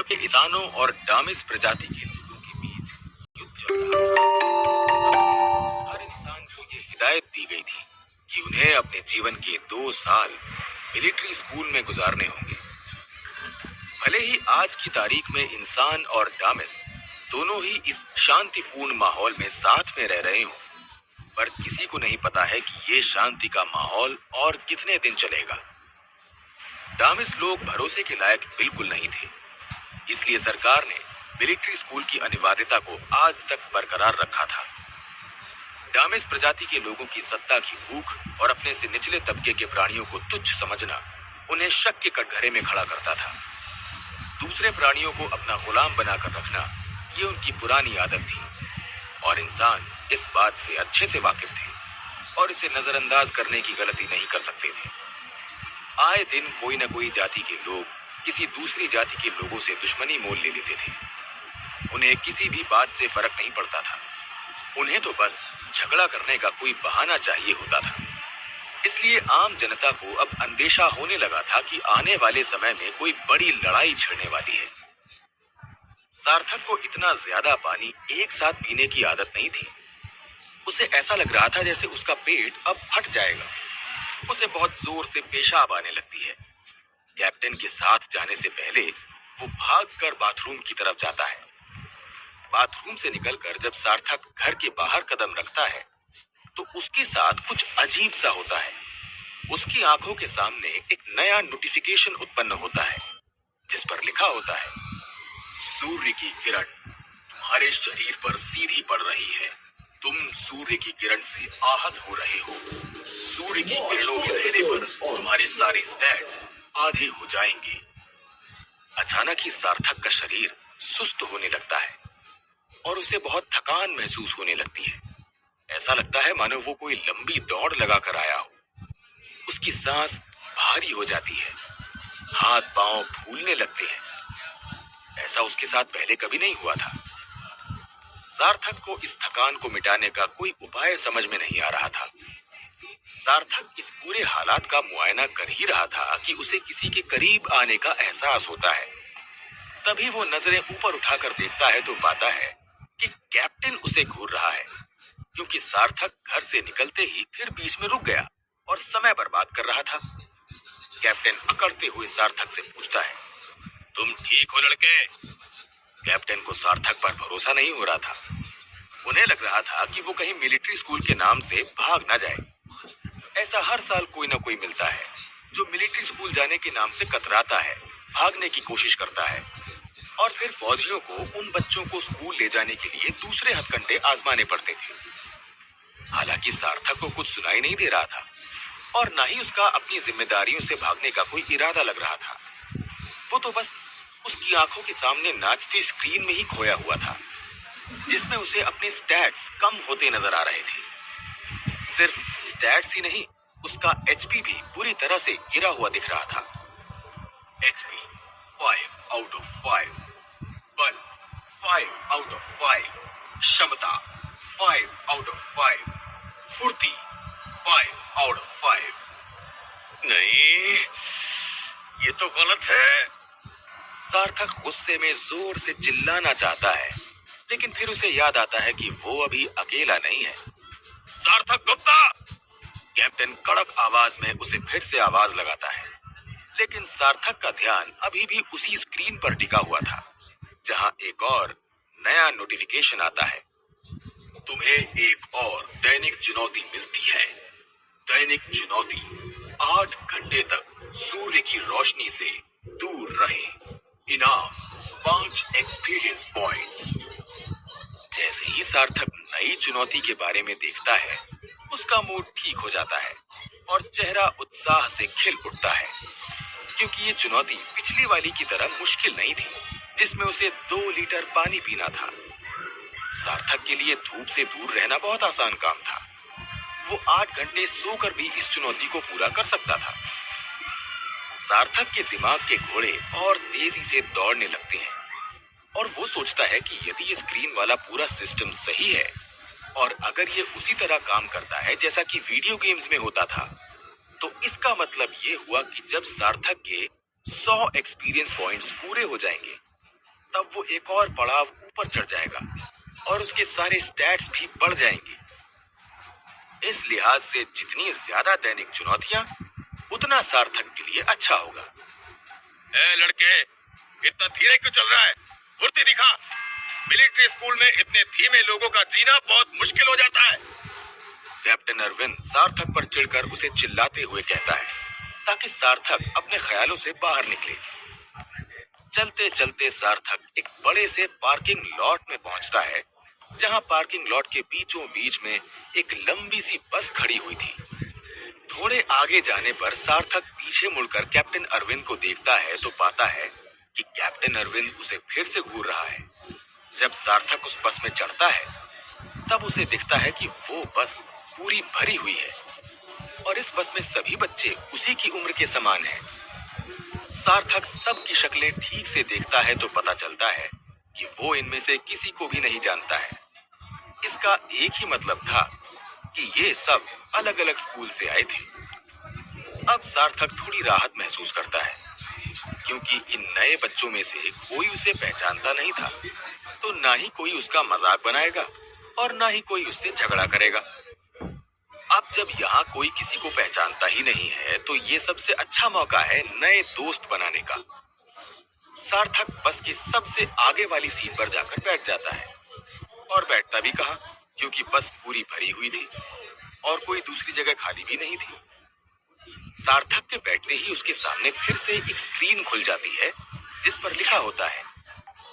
जब से इंसानों और डामिस प्रजाति के लोगों के बीच युद्ध चल रहा था, हर इंसान को ये हिदायत दी गई थी कि उन्हें अपने जीवन के 2 साल मिलिट्री स्कूल में गुजारने होंगे। भले ही आज की तारीख में इंसान और डामिस दोनों ही इस शांतिपूर्ण माहौल में साथ में रह रहे हों, पर किसी को नहीं पता है कि ये शांति का माहौल और कितने दिन चलेगा। डामिस लोग भरोसे के लायक बिल्कुल नहीं थे, इसलिए सरकार ने मिलिट्री स्कूल की अनिवार्यता को आज तक बरकरार रखा था। डामिस प्रजाति के लोगों की सत्ता की भूख और अपने से निचले तबके के प्राणियों को तुच्छ समझना उन्हें शक के कटघरे में खड़ा करता था। दूसरे प्राणियों को अपना गुलाम बनाकर रखना ये उनकी पुरानी आदत थी और इंसान इस बात से अच्छे से वाकिफ थे और इसे नजरअंदाज करने की गलती नहीं कर सकते थे। आए दिन कोई न कोई जाति के लोग किसी दूसरी जाति के लोगों से दुश्मनी मोल ले लेते थे। उन्हें किसी भी बात से फर्क नहीं पड़ता था, उन्हें तो बस झगड़ा करने का कोई बहाना चाहिए होता था। इसलिए आम जनता को अब अंदेशा होने लगा था कि आने वाले समय में कोई बड़ी लड़ाई छिड़ने वाली है। सार्थक को इतना ज्यादा पानी एक साथ पीने की आदत नहीं थी। उसे ऐसा लग रहा था जैसे उसका पेट अब फट जाएगा। उसे बहुत जोर से पेशाब आने लगती है। कैप्टन के साथ जाने से पहले वो भागकर बाथरूम की तरफ जाता है। बाथरूम से निकलकर जब सार्थक घर के बाहर कदम रखता है तो उसके साथ कुछ अजीब सा होता है। उसकी आंखों के सामने एक नया नोटिफिकेशन उत्पन्न होता है जिस पर लिखा होता है, सूर्य की किरण तुम्हारे शरीर पर सीधी पड़ रही है। तुम सूर्य की किरण से आहत हो रहे हो। सूर्य की किरणों में रहने पर तुम्हारे सारे स्टैट्स आधे हो जाएंगे। अचानक ही सार्थक का शरीर सुस्त होने लगता है और उसे बहुत थकान महसूस होने लगती है। ऐसा लगता है मानो वो कोई लंबी दौड़ लगा कर आया हो। उसकी सांस भारी हो जाती है, हाथ पांव फूलने लगते हैं। ऐसा उसके साथ पहले कभी नहीं हुआ था। सार्थक को इस थकान को मिटाने का कोई उपाय समझ में नहीं आ रहा था। सार्थक इस पूरे हालात का मुआयना कर ही रहा था कि उसे किसी के करीब आने का एहसास होता है। तभी वो नजरें ऊपर उठाकर देखता है तो पाता है कि कैप्टन उसे घूर रहा है, क्योंकि सार्थक घर से निकलते ही फिर बीच में रुक गया और समय बर्बाद कर रहा था। कैप्टन अकड़ते हुए सार्थक से पूछता है, तुम ठीक हो लड़के? कैप्टन को सार्थक पर भरोसा नहीं हो रहा था। उन्हें लग रहा था कि वो कहीं मिलिट्री स्कूल के नाम से भाग ना जाए। ऐसा हर साल कोई ना कोई मिलता है जो मिलिट्री स्कूल जाने के नाम से कतराता है, भागने की कोशिश करता है और फिर फौजियों को उन बच्चों को स्कूल ले जाने के लिए दूसरे हथकंडे आजमाने पड़ते थे। हालांकि सार्थक को कुछ सुनाई नहीं दे रहा था और ना ही उसका अपनी जिम्मेदारियों से भागने का कोई इरादा लग रहा था। वो तो बस उसकी आंखों के सामने नाचती स्क्रीन में ही खोया हुआ था, जिसमें उसे अपने स्टैट्स कम होते नजर आ रहे थे। सिर्फ स्टैट्स ही नहीं, उसका एचपी भी बुरी तरह से गिरा हुआ दिख रहा था। एचपी 5 आउट ऑफ 5, बल 5 आउट ऑफ 5, क्षमता 5 आउट ऑफ 5, फुर्ती 5 आउट ऑफ 5। नहीं, ये तो गलत है। सार्थक गुस्से में जोर से चिल्लाना चाहता है, लेकिन फिर उसे याद आता है कि वो अभी अकेला नहीं है। सार्थक गुप्ता! कैप्टन कड़क आवाज में उसे फिर से आवाज लगाता है, लेकिन सार्थक का ध्यान अभी भी उसी स्क्रीन पर टिका हुआ था, जहां एक और नया नोटिफिकेशन आता है। तुम्हें एक और दैनिक चुनौती मिलती है। दैनिक चुनौती, 8 घंटे तक सूर्य की रोशनी से दूर रहें। इनाम 5 एक्सपीरियंस पॉइंट्स। जैसे ही सार्थक नई चुनौती के बारे में देखता है, उसका मूड ठीक हो जाता है और चेहरा उत्साह से खिल उठता है, क्योंकि ये चुनौती पिछली वाली की तरह मुश्किल नहीं थी, जिसमें उसे 2 लीटर पानी पीना था। सार्थक के लिए धूप से दूर रहना बहुत आसान काम था। वो 8 घंटे सोकर भी इस चुनौती को पूरा कर सकता था। सार्थक के दिमाग के घोड़े और तेजी से दौड़ने लगते हैं और वो सोचता है कि यदि ये स्क्रीन वाला पूरा सिस्टम सही है और अगर ये उसी तरह काम करता है जैसा कि वीडियो गेम्स में होता था, तो इसका मतलब ये हुआ कि जब सार्थक के 100 एक्सपीरियंस पॉइंट्स पूरे हो जाएंगे तब वो एक और पड़ाव ऊपर चढ़ जाएगा और उसके सारे स्टैट्स भी बढ़ जाएंगे। इस लिहाज से जितनी ज्यादा दैनिक चुनौतियां, उतना सार्थक के लिए अच्छा होगा। ए लड़के, इतना धीरे क्यों चल रहा है? फुर्ती दिखा। मिलिट्री स्कूल में इतने धीमे लोगों का जीना बहुत मुश्किल हो जाता है। कैप्टन अरविंद सार्थक पर चिढ़कर उसे चिल्लाते हुए कहता है, ताकि सार्थक अपने ख्यालों से बाहर निकले। चलते चलते सार्थक एक बड़े से पार्किंग लॉट में पहुंचता है, जहां पार्किंग लॉट के बीचों बीच में एक लंबी सी बस खड़ी हुई थी। थोड़े आगे जाने पर सार्थक पीछे मुड़कर कैप्टन अरविंद को देखता है तो पाता है कि कैप्टन अरविंद उसे फिर से घूर रहा है। जब सार्थक उस बस में चढ़ता है, तब उसे दिखता है कि वो बस पूरी भरी हुई है और इस बस में सभी बच्चे उसी की उम्र के समान हैं। सार्थक सबकी शक्लें ठीक से देखता है तो पता चलता है कि वो इनमें से किसी को भी नहीं जानता है। इसका एक ही मतलब था कि ये सब अलग अलग स्कूल से आए थे। अब सार्थक थोड़ी राहत महसूस करता है, क्योंकि इन नए बच्चों में से कोई उसे पहचानता नहीं था, तो ना ही कोई उसका मजाक बनाएगा और ना ही कोई उससे झगड़ा करेगा। अब जब यहाँ कोई किसी को पहचानता ही नहीं है, तो ये सबसे अच्छा मौका है नए दोस्त बनाने का। सार्थक बस के सबसे आगे वाली सीट पर जाकर बैठ जाता है, और बैठता भी कहाँ, क्योंकि बस पूरी भरी हुई थी और कोई दूसरी जगह खाली भी नहीं थी। सार्थक के बैठते ही उसके सामने फिर से एक स्क्रीन खुल जाती है, जिस पर लिखा होता है,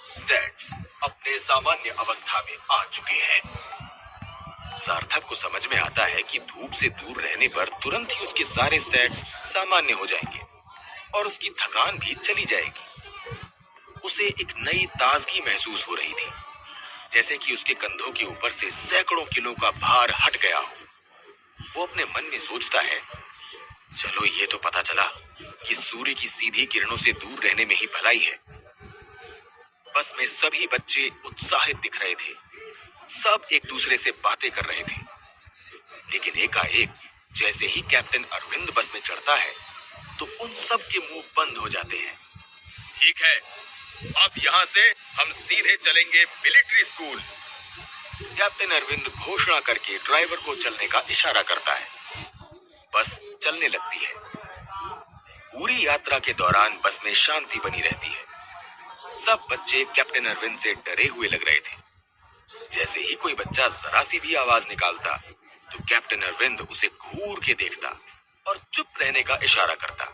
स्टैट्स अपने सामान्य अवस्था में आ चुके हैं। सार्थक को समझ में आता है कि धूप से दूर रहने पर तुरंत ही उसके सारे स्टैट्स सामान्य हो जाएंगे और उसकी थकान भी चली जाएगी। उसे एक नई ताजगी महसूस हो रही थी, जैसे कि उसके कंधों के ऊपर से सैकड़ों किलो का भार हट गया हो। वो अपने मन में सोचता है, चलो ये तो पता चला कि सूर्य की सीधी किरणों से दूर रहने में ही भलाई है। बस में सभी बच्चे उत्साहित दिख रहे थे, सब एक दूसरे से बातें कर रहे थे। लेकिन एकाएक जैसे ही कैप्टन अरविंद बस में चढ़ता है, तो उन सब के मुंह बंद हो जाते हैं। ठीक है, अब यहाँ से हम सीधे चलेंगे मिलिट्री स्कूल। कैप्टन अरविंद घोषणा करके ड्राइवर को चलने का इशारा करता है। बस चलने लगती है। पूरी यात्रा के दौरान बस में शांति बनी रहती है। सब बच्चे कैप्टन अरविंद से डरे हुए लग रहे थे। जैसे ही कोई बच्चा जरा सी भी आवाज निकालता, तो कैप्टन अरविंद उसे घूर के देखता और चुप रहने का इशारा करता।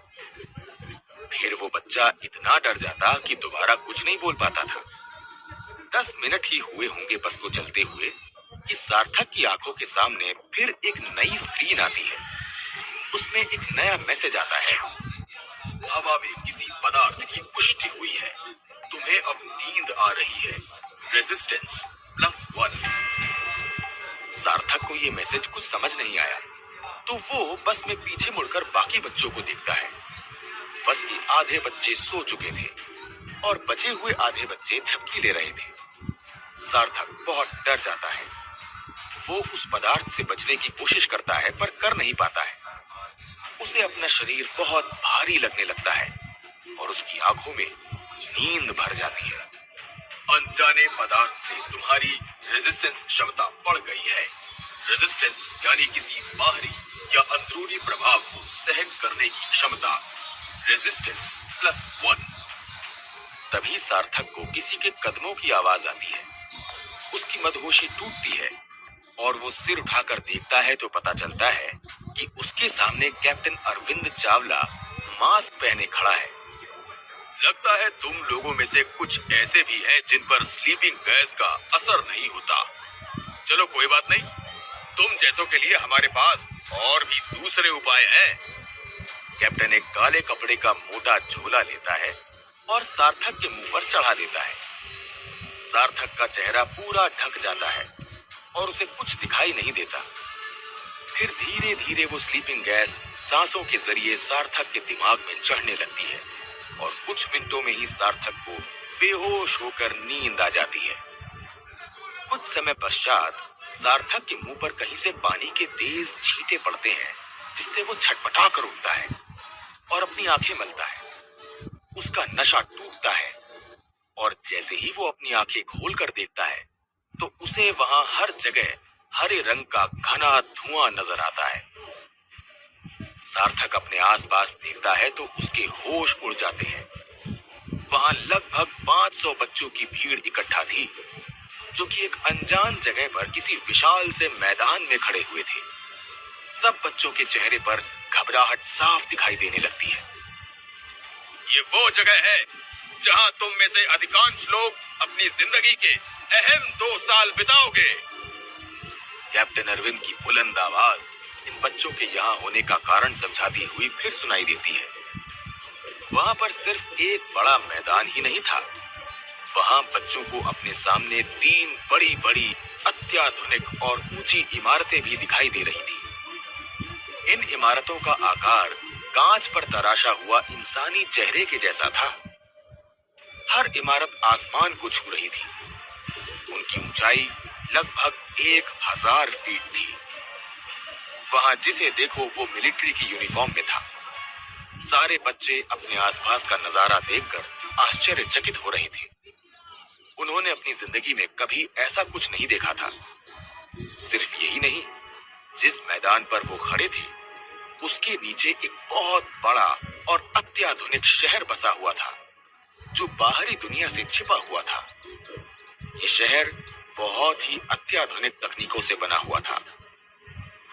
फिर वो बच्चा इतना डर जाता कि दोबारा कुछ नहीं बोल पाता था। 10 मिनट ही हुए होंगे बस को चलते हुए कि सार्थक की आंखों के सामने फिर एक नई स्क्रीन आती है। उसमें एक नया मैसेज आता है, हवा में किसी पदार्थ की पुष्टि हुई है, तुम्हें अब नींद आ रही है, रेजिस्टेंस +1। सार्थक को ये मैसेज कुछ समझ नहीं आया, तो वो बस में पीछे मुड़कर बाकी बच्चों को देखता है। बस के आधे बच्चे सो चुके थे और बचे हुए आधे बच्चे झपकी ले रहे थे। सार्थक बहुत डर जाता है। वो उस पदार्थ से बचने की कोशिश करता है, पर कर नहीं पाता है। उसे अपना शरीर बहुत भारी लगने लगता है और उसकी आंखों में नींद भर जाती है। अनजाने पदार्थ से तुम्हारी रेजिस्टेंस क्षमता बढ़ गई है। रेजिस्टेंस यानी किसी बाहरी या अंदरूनी प्रभाव को सहन करने की क्षमता, रेजिस्टेंस +1। तभी सार्थक को किसी के कदमों की आवाज आती है। उसकी मदहोशी टूटती है और वो सिर उठाकर देखता है तो पता चलता है कि उसके सामने कैप्टन अरविंद चावला मास्क पहने खड़ा है। लगता है तुम लोगों में से कुछ ऐसे भी हैं जिन पर स्लीपिंग गैस का असर नहीं होता। चलो कोई बात नहीं, तुम जैसों के लिए हमारे पास और भी दूसरे उपाय हैं। कैप्टन एक काले कपड़े का मोटा झोला लेता है और सार्थक के मुंह पर चढ़ा देता है। सार्थक का चेहरा पूरा ढक जाता है और उसे कुछ दिखाई नहीं देता। फिर धीरे धीरे वो स्लीपिंग गैस सांसों के जरिए सार्थक के दिमाग में चढ़ने लगती है और कुछ मिनटों में ही सार्थक को बेहोश होकर नींद आ जाती है। कुछ समय पश्चात सार्थक के मुंह पर कहीं से पानी के तेज छींटे पड़ते हैं, जिससे वो छटपटा कर उठता है और अपनी आंखें मलता है। उसका नशा टूटता है और जैसे ही वो अपनी आंखें खोल कर देखता है तो उसे वहां हर जगह हरे रंग का घना धुआं नजर आता है। सार्थक अपने आसपास देखता है तो उसके होश उड़ जाते हैं। वहां लगभग 500 बच्चों की भीड़ इकट्ठा थी, जो कि एक अनजान जगह पर किसी विशाल से मैदान में खड़े हुए थे। सब बच्चों के चेहरे पर घबराहट साफ दिखाई देने लगती है। ये वो जगह है जहां तुम में से अधिकांश लोग अपनी जिंदगी के अहम 2 साल बिताओगे। कैप्टन अरविंद की बुलंद आवाज इन बच्चों के यहाँ होने का कारण समझाती हुई फिर सुनाई देती है। वहां पर सिर्फ एक बड़ा मैदान ही नहीं था, वहां बच्चों को अपने सामने 3 बड़ी बड़ी अत्याधुनिक और ऊंची इमारतें भी दिखाई दे रही थी। इन इमारतों का आकार कांच पर तराशा हुआ इंसानी चेहरे के जैसा था। हर इमारत आसमान को छू रही थी। उनकी ऊंचाई लगभग 1000 फीट थी। वहां जिसे देखो वो मिलिट्री की यूनिफॉर्म में था। सारे बच्चे अपने आसपास का नजारा देखकर आश्चर्यचकित हो रहे थे। उन्होंने अपनी जिंदगी में कभी ऐसा कुछ नहीं देखा था। सिर्फ यही नहीं, जिस मैदान पर वो खड़े थे उसके नीचे एक बहुत बड़ा और अत्याधुनिक शहर बसा हुआ था, जो बाहरी दुनिया से छिपा हुआ था। ये शहर बहुत ही अत्याधुनिक तकनीकों से बना हुआ था।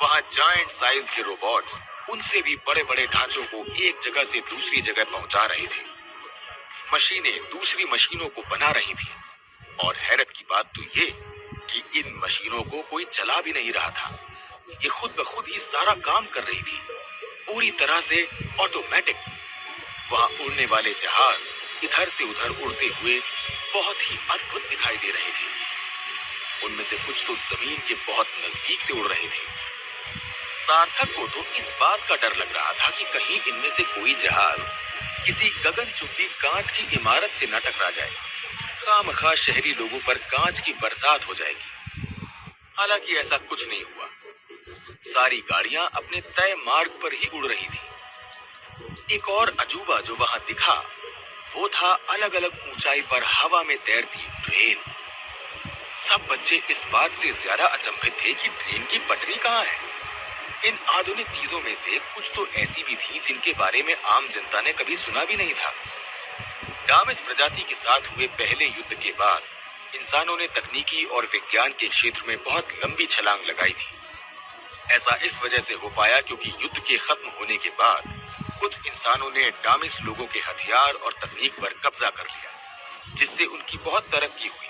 वहां जायंट साइज के रोबोट्स उनसे भी बड़े बड़े ढांचों को एक जगह से दूसरी जगह पहुंचा रहे थे। मशीनें दूसरी मशीनों को बना रही थी, और हैरत की बात तो ये कि इन मशीनों को कोई चला भी नहीं रहा था। ये खुद ब खुद ही सारा काम कर रही थी, पूरी तरह से ऑटोमेटिक। वहां उड़ने वाले जहाज इधर से उधर उड़ते हुए बहुत ही अद्भुत दिखाई दे रहे थे। उनमें से कुछ तो जमीन के बहुत नजदीक से उड़ रहे थे। सार्थक को तो इस बात का डर लग रहा था कि कहीं इनमें से कोई जहाज किसी गगनचुंबी कांच की इमारत से न टकरा जाए। खामखा शहरी लोगों पर कांच की बरसात हो जाएगी। हालांकि ऐसा कुछ नहीं हुआ। सारी गाड़ियां अपने तय मार्ग पर ही उड़ रही थी। एक और अजूबा जो वहां दिखा वो था अलग अलग ऊंचाई पर हवा में तैरती ट्रेन। सब बच्चे इस बात से ज्यादा अचंभित थे कि ट्रेन की पटरी कहाँ है। इन आधुनिक चीजों में से कुछ तो ऐसी भी थी जिनके बारे में आम जनता ने कभी सुना भी नहीं था। डामिस प्रजाति के साथ हुए पहले युद्ध के बाद इंसानों ने तकनीकी और विज्ञान के क्षेत्र में बहुत लंबी छलांग लगाई थी। ऐसा इस वजह से हो पाया क्योंकि युद्ध के खत्म होने के बाद कुछ इंसानों ने डामिस लोगों के हथियार और तकनीक पर कब्जा कर लिया, जिससे उनकी बहुत तरक्की हुई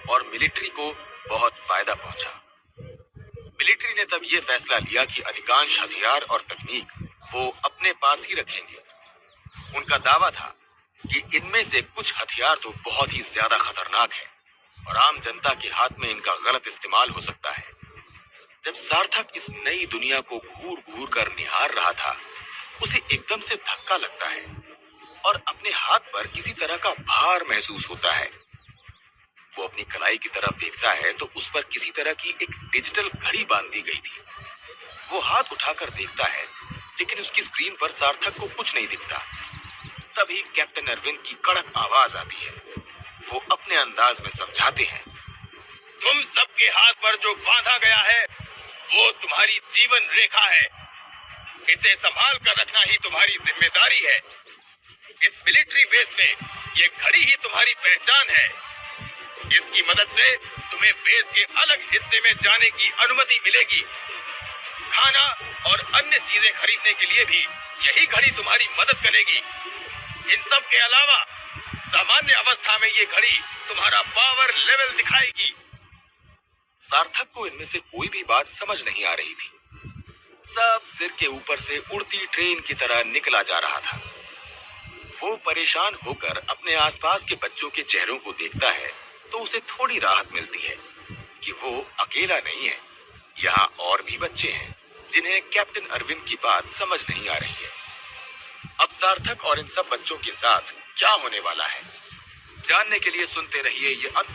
और मिलिट्री को बहुत फायदा पहुंचा। मिलिट्री ने तब ये फैसला लिया कि अधिकांश हथियार और तकनीक वो अपने पास ही रखेंगे। उनका दावा था कि इनमें से कुछ हथियार तो बहुत ही ज्यादा खतरनाक है और आम जनता के हाथ में इनका गलत इस्तेमाल हो सकता है। जब सार्थक इस नई दुनिया को घूर घूर कर निहार रहा था, उसे एकदम से धक्का लगता है और अपने हाथ पर किसी तरह का भार महसूस होता है। वो अपनी कलाई की तरफ देखता है तो उस पर किसी तरह की एक डिजिटल घड़ी बांध दी गई थी। वो हाथ उठाकर देखता है, लेकिन उसकी स्क्रीन पर सार्थक को कुछ नहीं दिखता। तभी कैप्टन अरविंद की कड़क आवाज आती है। वो अपने अंदाज में समझाते हैं, तुम सबके हाथ पर जो बांधा गया है वो तुम्हारी जीवन रेखा है। इसे संभाल कर रखना ही तुम्हारी जिम्मेदारी है। इस मिलिट्री बेस में ये घड़ी ही तुम्हारी पहचान है। इसकी मदद से तुम्हें बेस के अलग हिस्से में जाने की अनुमति मिलेगी। खाना और अन्य चीजें खरीदने के लिए भी यही घड़ी तुम्हारी मदद करेगी। इन सब के अलावा सामान्य अवस्था में ये घड़ी तुम्हारा पावर लेवल दिखाएगी। सार्थक को इनमें से कोई भी बात समझ नहीं आ रही थी। सब सिर के ऊपर से उड़ती ट्रेन की तरह निकला जा रहा था। वो परेशान होकर अपने आसपास के बच्चों के चेहरों को देखता है तो उसे थोड़ी राहत मिलती है कि वो अकेला नहीं है। यहाँ और भी बच्चे हैं जिन्हें कैप्टन अरविंद की बात समझ नहीं आ रही है। अब सार्थक और इन सब बच्चों के साथ क्या होने वाला है, जानने के लिए सुनते रहिए ये अद्भुत